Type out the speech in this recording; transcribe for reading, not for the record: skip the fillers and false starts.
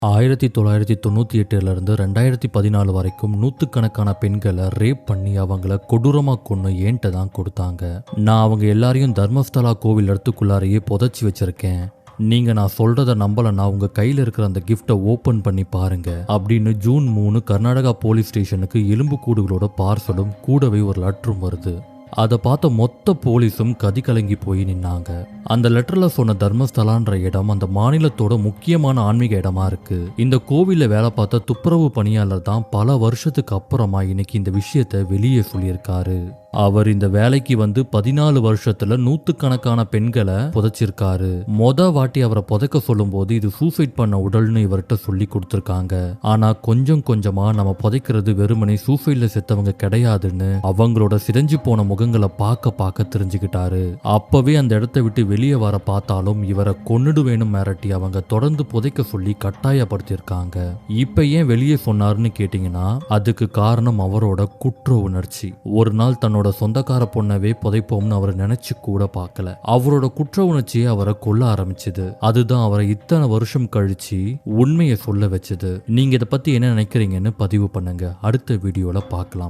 1998 2014 வரைக்கும் நூற்றுக்கணக்கான பெண்களை ரேப் பண்ணி அவங்கள கொடூரமா கொன்னு ஏன்ட்ட தான் கொடுத்தாங்க. நான் அவங்க எல்லாரையும் தர்மஸ்தலா கோவில் இடத்துக்குள்ளாரையே புதைச்சி வச்சிருக்கேன். நீங்க நான் சொல்றத நம்பலன்னா உங்க கையில இருக்கிற அந்த கிஃப்டை ஓபன் பண்ணி பாருங்க அப்படின்னு ஜூன் 3 கர்நாடகா போலீஸ் ஸ்டேஷனுக்கு எலும்புக்கூடுகளோட பார்சலும் கூடவே ஒரு லெட்டரும் வருது. அதை பார்த்த மொத்த போலீஸும் கதி கலங்கி போய் நின்னாங்க. அந்த லெட்டர்ல சொன்ன தர்மஸ்தலான்ற இடம் அந்த மாநிலத்தோட முக்கியமான ஆன்மீக இடமா இருக்கு. இந்த கோவில்ல வேலை பார்த்த துப்புரவு பணியாளர் தான் பல வருஷத்துக்கு அப்புறமா இன்னைக்கு இந்த விஷயத்த வெளியே சொல்லியிருக்காரு. அவர் இந்த வேலைக்கு வந்து 14 வருஷத்துல நூத்துக்கணக்கான பெண்களை புதைச்சிருக்காரு. வாட்டி அவரை புதைக்க சொல்லும் போது இது சூசைட் பண்ண உடல்னு இவர்கிட்ட சொல்லி கொடுத்திருக்காங்க. ஆனா கொஞ்சம் கொஞ்சமா நம்ம புதைக்கிறது வெறுமனே சூசைட்ல செத்தவங்க கிடையாதுன்னு அவங்களோட சிதைஞ்சு போன முகங்களை பார்க்க தெரிஞ்சுக்கிட்டாரு. அப்பவே அந்த இடத்தை விட்டு வெளியே வர பார்த்தாலும் இவரை கொன்னுடுவேன்னு மிரட்டி அவங்க தொடர்ந்து புதைக்க சொல்லி கட்டாயப்படுத்தியிருக்காங்க. இப்ப ஏன் வெளியே சொன்னாருன்னு கேட்டீங்கன்னா அதுக்கு காரணம் அவரோட குற்ற உணர்ச்சி. ஒரு நாள் தன்னோட சொந்தக்கார பொண்ணவே புதைப்போம்னு அவர் நினைச்சு கூட பார்க்கல. அவரோட குற்ற உணர்ச்சியை அவரை கொல்ல ஆரம்பிச்சது. அதுதான் அவரை இத்தனை வருஷம் கழிச்சு உண்மையை சொல்ல வச்சது. நீங்க இதை பத்தி என்ன நினைக்கிறீங்கன்னு பதிவு பண்ணுங்க. அடுத்த வீடியோல பார்க்கலாம்.